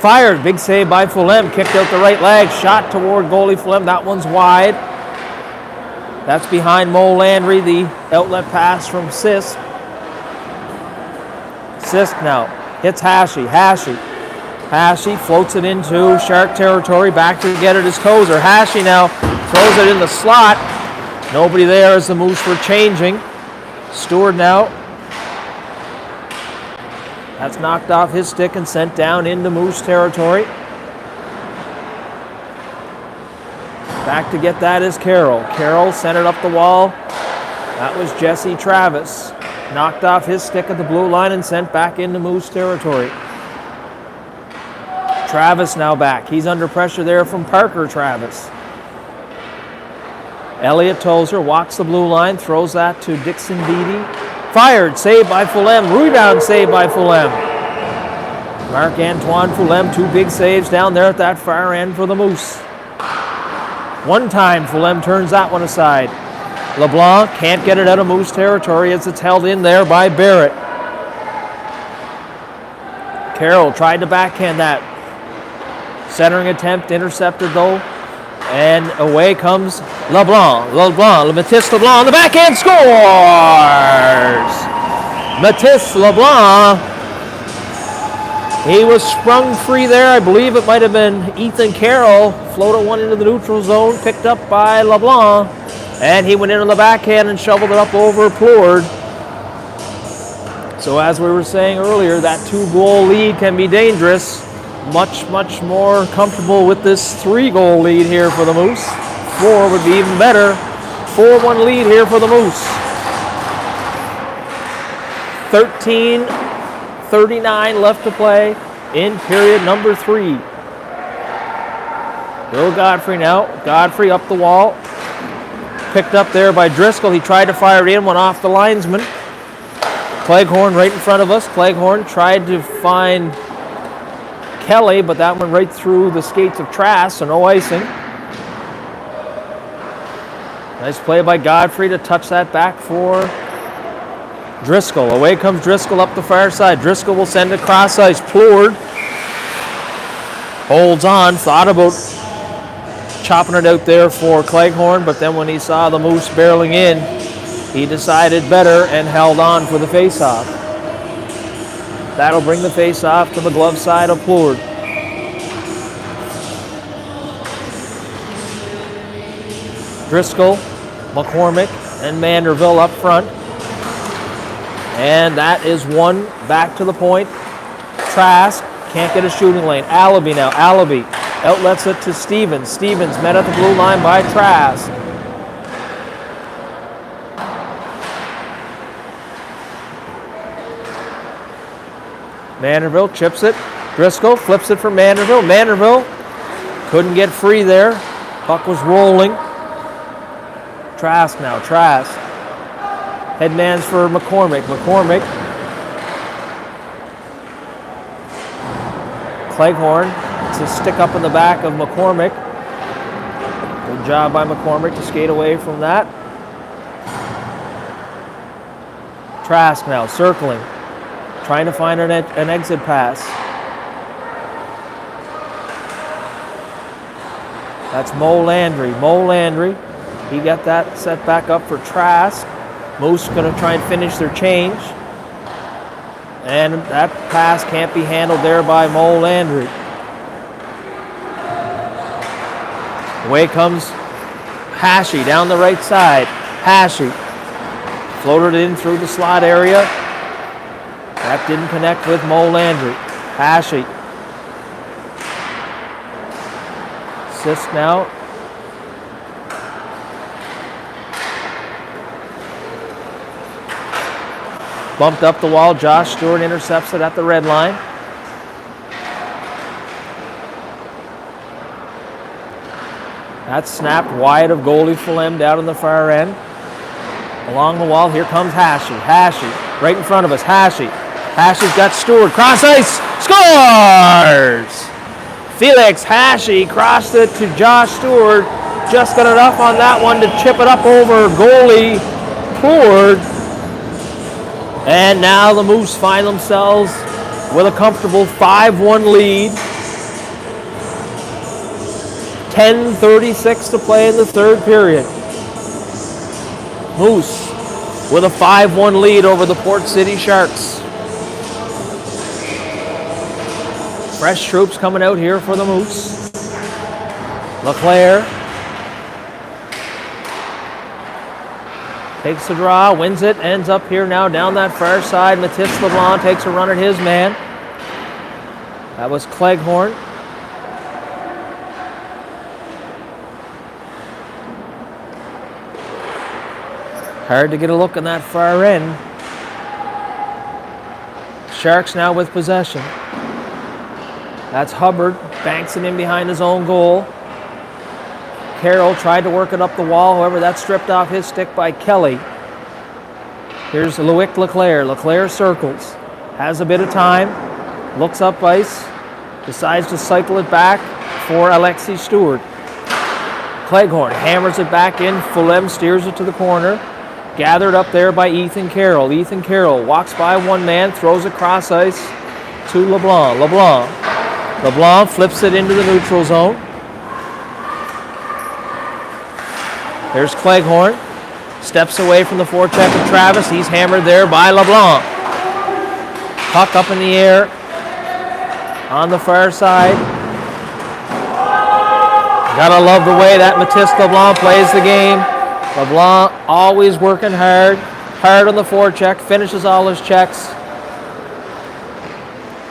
Fired, big save by Fulham. Kicked out the right leg, shot toward goalie Fulham. That one's wide. That's behind Mo Landry, the outlet pass from Sisk. Sisk now hits Hashy. Hashy floats it into Shark territory. Back to get it is Kozer. Hashy now throws it in the slot. Nobody there as the Moose were changing. Stewart now. That's knocked off his stick and sent down into Moose territory. Back to get that is Carroll. Carroll centered up the wall. That was Jesse Travis. Knocked off his stick at the blue line and sent back into Moose territory. Travis now back. He's under pressure there from Parker Travis. Elliot Tozer walks the blue line, throws that to Dixon Beatty. Fired, saved by Fulham. Rebound saved by Fulham. Marc-Antoine Fulham, two big saves down there at that far end for the Moose. One time Fulham turns that one aside. LeBlanc can't get it out of Moose territory as it's held in there by Barrett. Carroll tried to backhand that. Centering attempt intercepted though. And away comes LeBlanc. Matisse LeBlanc on the backhand scores! Matisse LeBlanc. He was sprung free there. I believe it might have been Ethan Carroll. Floated one into the neutral zone, picked up by LeBlanc. And he went in on the backhand and shoveled it up over Plourde. So as we were saying earlier, that 2-goal lead can be dangerous. Much more comfortable with this 3-goal lead here for the Moose. 4 would be even better. 4-1 lead here for the Moose. 13:39 left to play in period number 3. Bill Godfrey now. Godfrey up the wall. Picked up there by Driscoll. He tried to fire it in, went off the linesman. Cleghorn right in front of us. Cleghorn tried to find Kelly, but that went right through the skates of Trask, so no icing. Nice play by Godfrey to touch that back for Driscoll. Away comes Driscoll up the far side. Driscoll will send it cross ice. Plourde holds on, thought about chopping it out there for Cleghorn, but then when he saw the Moose barreling in, he decided better and held on for the face-off. That'll bring the face-off to the glove side of Plourde. Driscoll, McCormick, and Manderville up front. And that is one back to the point. Trask can't get a shooting lane. Allaby now. Allaby outlets it to Stevens. Stevens met at the blue line by Trask. Manderville chips it. Driscoll flips it for Manderville. Manderville couldn't get free there. Puck was rolling. Trask now. Trask. Headman's for McCormick. McCormick. Cleghorn. It's a stick up in the back of McCormick. Good job by McCormick to skate away from that. Trask now circling. Trying to find an exit pass. That's Mo Landry. Mo Landry. He got that set back up for Trask. Moose going to try and finish their change. And that pass can't be handled there by Mo Landry. Away comes Hashi down the right side. Hashi floated in through the slot area. That didn't connect with Mo Landry. Hashi. Assist now. Bumped up the wall. Josh Stewart intercepts it at the red line. That's snapped wide of goalie Fulham down on the far end. Along the wall, here comes Hashi. Hashi, right in front of us. Hashi. Hashi's got Stewart. Cross ice. Scores! Felix Hashi crossed it to Josh Stewart. Just got enough on that one to chip it up over goalie Ford. And now the Moose find themselves with a comfortable 5-1 lead. 10:36 to play in the third period. Moose with a 5-1 lead over the Port City Sharks. Fresh troops coming out here for the Moose. LeClaire takes the draw, wins it, ends up here now down that far side. Matisse LeBlanc takes a run at his man. That was Cleghorn. Hard to get a look on that far end. Sharks now with possession. That's Hubbard, banks it in behind his own goal. Carroll tried to work it up the wall, however that's stripped off his stick by Kelly. Here's Loic Leclaire. Leclaire circles, has a bit of time, looks up ice, decides to cycle it back for Alexi Stewart. Cleghorn hammers it back in, Fulham steers it to the corner. Gathered up there by Ethan Carroll. Ethan Carroll walks by one man, throws it cross ice to LeBlanc. LeBlanc flips it into the neutral zone. There's Cleghorn. Steps away from the forecheck of Travis. He's hammered there by LeBlanc. Puck up in the air on the far side. Gotta love the way that Matisse LeBlanc plays the game. LeBlanc always working hard on the forecheck, finishes all his checks.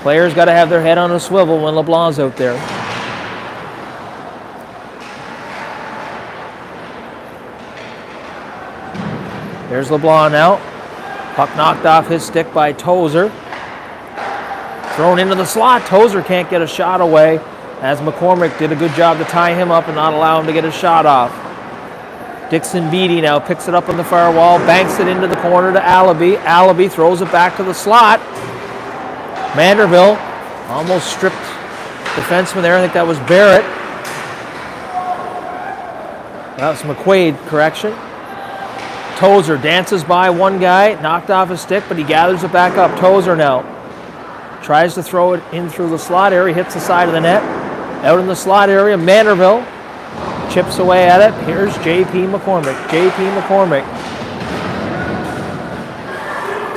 Players got to have their head on a swivel when LeBlanc's out there. There's LeBlanc now. Puck knocked off his stick by Tozer. Thrown into the slot. Tozer can't get a shot away, as McCormick did a good job to tie him up and not allow him to get a shot off. Dixon Beatty now picks it up on the far wall, banks it into the corner to Allaby. Allaby throws it back to the slot. Manderville almost stripped defenseman there. I think that was Barrett. That was McQuaid, correction. Tozer dances by one guy, knocked off his stick, but he gathers it back up. Tozer now tries to throw it in through the slot area, hits the side of the net. Out in the slot area, Manderville chips away at it. Here's J.P. McCormick.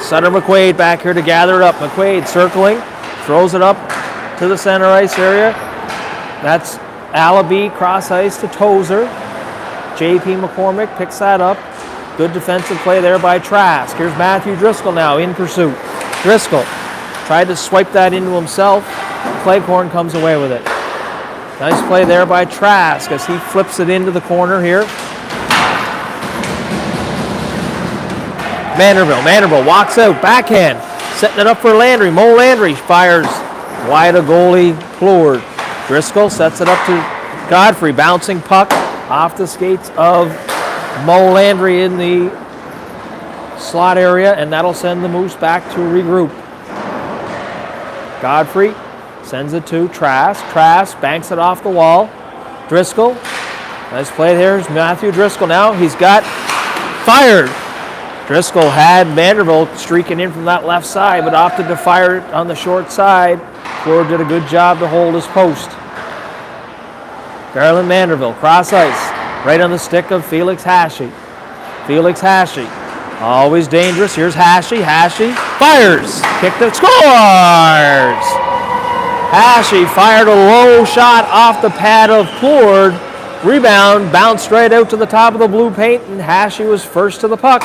Sutter McQuaid back here to gather it up. McQuaid circling, throws it up to the center ice area. That's Allaby, cross ice to Tozer. J.P. McCormick picks that up. Good defensive play there by Trask. Here's Matthew Driscoll now in pursuit. Driscoll tried to swipe that into himself. Cleghorn comes away with it. Nice play there by Trask as he flips it into the corner here. Manderville walks out, backhand, setting it up for Landry. Mo Landry fires wide of goalie Plord. Driscoll sets it up to Godfrey, bouncing puck off the skates of Mo Landry in the slot area, and that'll send the Moose back to regroup. Godfrey sends it to Trask. Trask banks it off the wall. Driscoll. Nice play there. Here's Matthew Driscoll now. He's got fired. Driscoll had Vanderbilt streaking in from that left side, but opted to fire it on the short side. Ford did a good job to hold his post. Garland Vanderbilt, cross ice, right on the stick of Felix Hashi. Felix Hashi, always dangerous. Here's Hashi. Hashi fires. Kick that scores! Hashi fired a low shot off the pad of Ford. Rebound, bounced right out to the top of the blue paint, and Hashi was first to the puck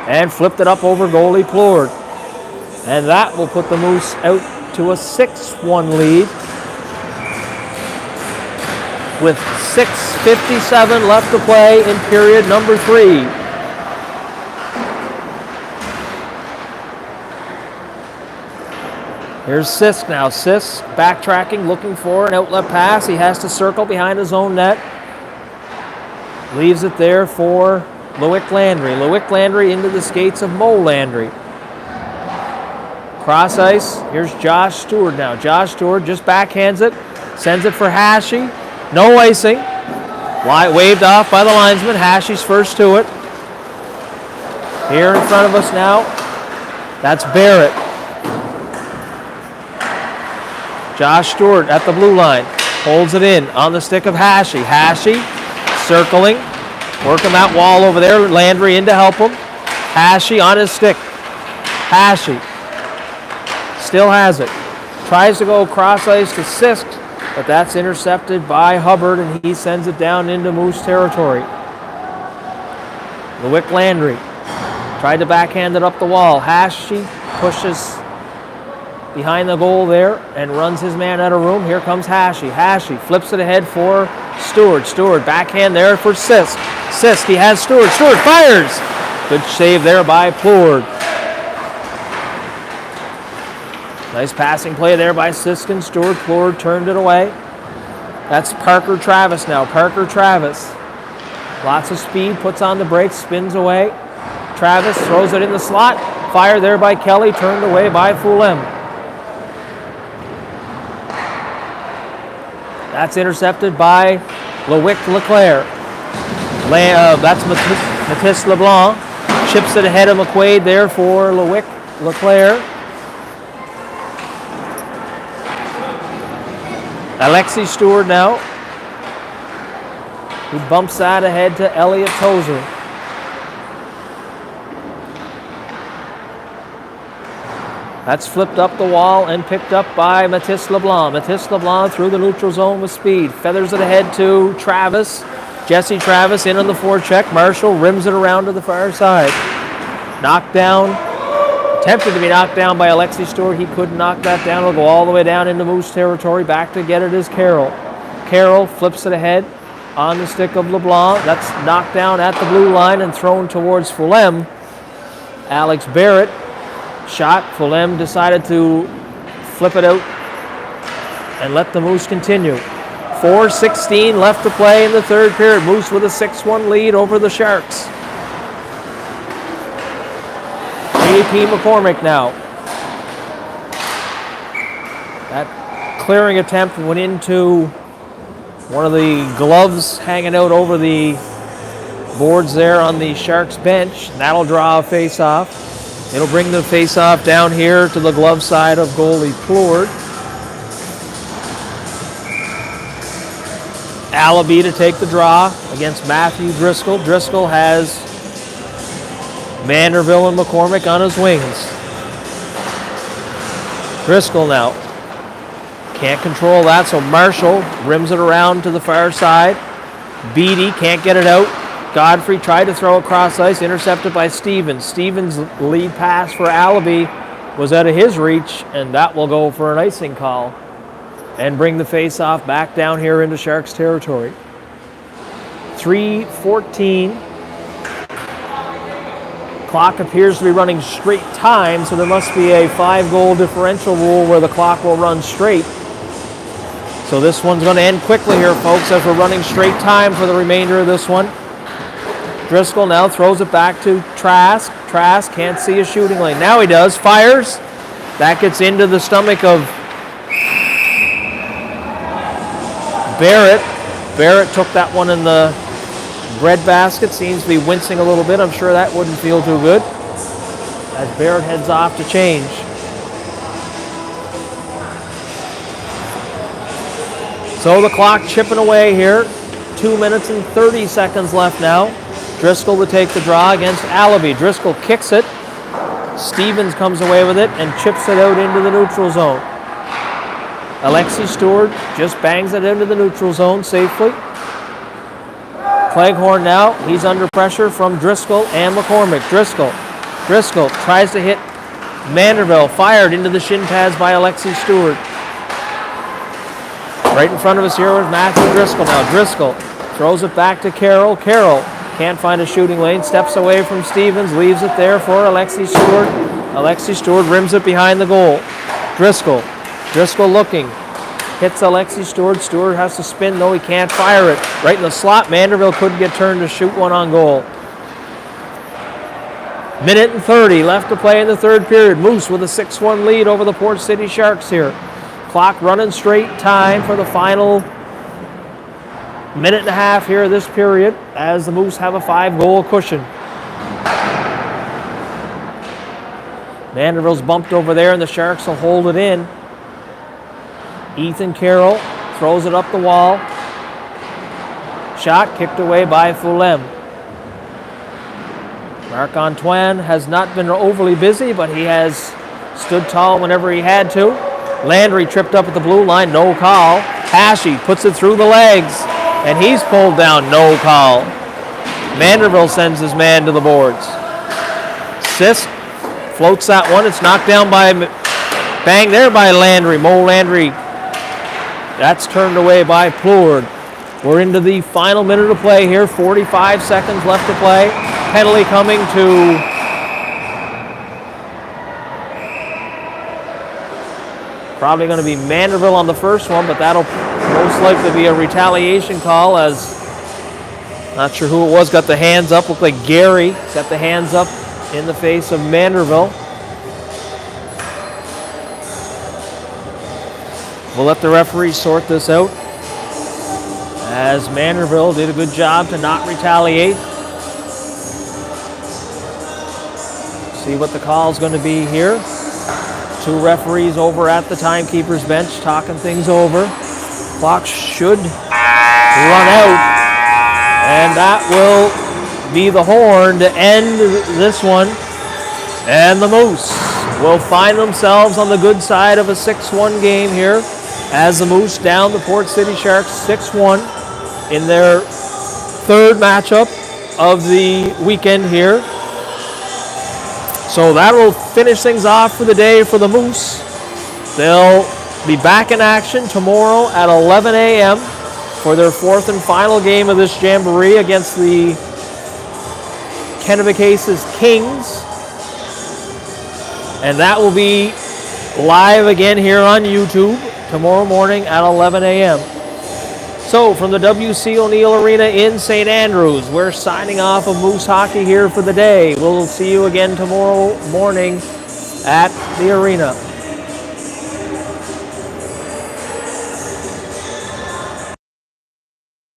and flipped it up over goalie Plord. And that will put the Moose out to a 6-1 lead with 6:57 left to play in period number 3. Here's Sisk now. Sisk backtracking, looking for an outlet pass. He has to circle behind his own net. Leaves it there for Loic Landry. Loic Landry into the skates of Mo Landry. Cross ice. Here's Josh Stewart now. Josh Stewart just backhands it. Sends it for Hashi. No icing. Waved off by the linesman. Hashi's first to it. Here in front of us now, that's Barrett. Josh Stewart at the blue line. Holds it in on the stick of Hashi. Hashi circling. Working that wall over there. Landry in to help him. Hashi on his stick. Hashi still has it. Tries to go cross ice to Sisk, but that's intercepted by Hubbard, and he sends it down into Moose territory. Loic Landry tried to backhand it up the wall. Hashi pushes behind the goal there and runs his man out of room. Here comes Hashi. Hashi flips it ahead for Stewart. Stewart backhand there for Sisk. Sisk, he has Stewart. Stewart fires. Good save there by Plord. Nice passing play there by Sisk and Stewart. Plord turned it away. That's Parker Travis now. Parker Travis. Lots of speed, puts on the brakes, spins away. Travis throws it in the slot. Fired there by Kelly, turned away by Foulem. That's intercepted by Loic Leclerc. That's Mathis LeBlanc. Chips it ahead of McQuaid there for Loic Leclerc. Alexi Stewart now. He bumps that ahead to Elliot Tozer. That's flipped up the wall and picked up by Mathis LeBlanc. Mathis LeBlanc through the neutral zone with speed. Feathers it ahead to Travis. Jesse Travis in on the forecheck. Marshall rims it around to the far side. Knocked down. Attempted to be knocked down by Alexi Stewart. He couldn't knock that down. It'll go all the way down into Moose territory. Back to get it is Carroll. Carroll flips it ahead on the stick of LeBlanc. That's knocked down at the blue line and thrown towards Foulem. Alex Barrett shot. Foulem decided to flip it out and let the Moose continue. 4:16 left to play in the third period. Moose with a 6-1 lead over the Sharks. J.P. McCormick now. That clearing attempt went into one of the gloves hanging out over the boards there on the Sharks bench. And that'll draw a face-off. It'll bring the face-off down here to the glove side of goalie Plord. Allaby to take the draw against Matthew Driscoll. Driscoll has Vanderbilt and McCormick on his wings. Driscoll now. Can't control that, so Marshall rims it around to the far side. Beatty can't get it out. Godfrey tried to throw across ice, intercepted by Stevens. Stevens' lead pass for Allaby was out of his reach, and that will go for an icing call and bring the face-off back down here into Sharks territory. 3:14. Clock appears to be running straight time, so there must be a 5-goal differential rule where the clock will run straight. So this one's going to end quickly here, folks, as we're running straight time for the remainder of this one. Driscoll now throws it back to Trask. Trask can't see a shooting lane. Now he does. Fires. That gets into the stomach of Barrett. Barrett took that one in the breadbasket. Seems to be wincing a little bit. I'm sure that wouldn't feel too good. As Barrett heads off to change. So the clock chipping away here. 2 minutes and 30 seconds left now. Driscoll to take the draw against Allaby. Driscoll kicks it. Stevens comes away with it and chips it out into the neutral zone. Alexi Stewart just bangs it into the neutral zone safely. Cleghorn now, he's under pressure from Driscoll and McCormick. Driscoll tries to hit Manderville, fired into the shin pads by Alexi Stewart. Right in front of us here is Matthew Driscoll now. Driscoll throws it back to Carroll. Carroll can't find a shooting lane, steps away from Stevens, leaves it there for Alexi Stewart. Alexi Stewart rims it behind the goal. Driscoll looking, hits Alexi Stewart. Stewart has to spin, though he can't fire it. Right in the slot, Manderville couldn't get turned to shoot one on goal. Minute and 30 left to play in the third period. Moose with a 6-1 lead over the Port City Sharks here. Clock running straight, time for the final minute and a half here of this period as the Moose have a 5-goal cushion. Manderville's bumped over there and the Sharks will hold it in. Ethan Carroll throws it up the wall. Shot kicked away by Foulem. Marc-Antoine has not been overly busy, but he has stood tall whenever he had to. Landry tripped up at the blue line, no call. Hashi puts it through the legs, and he's pulled down, no call. Manderville sends his man to the boards. Sisk floats that one. It's knocked down by, bang there by Landry. Mo Landry. That's turned away by Plourde. We're into the final minute of play here. 45 seconds left to play. Penalty coming to probably going to be Manderville on the first one, but that'll most likely be a retaliation call as, not sure who it was, got the hands up. Looked like Gary got the hands up in the face of Manderville. We'll let the referee sort this out as Manderville did a good job to not retaliate. See what the call is going to be here. 2 referees over at the timekeeper's bench talking things over. Clock should run out, and that will be the horn to end this one. And the Moose will find themselves on the good side of a 6-1 game here as the Moose down the Port City Sharks 6-1 in their third matchup of the weekend here. So that will finish things off for the day for the Moose. They'll be back in action tomorrow at 11 a.m. for their 4th and final game of this jamboree against the Kennebecasis Kings. And that will be live again here on YouTube tomorrow morning at 11 a.m. So from the W.C. O'Neill Arena in St. Andrews, we're signing off of Moose Hockey here for the day. We'll see you again tomorrow morning at the arena.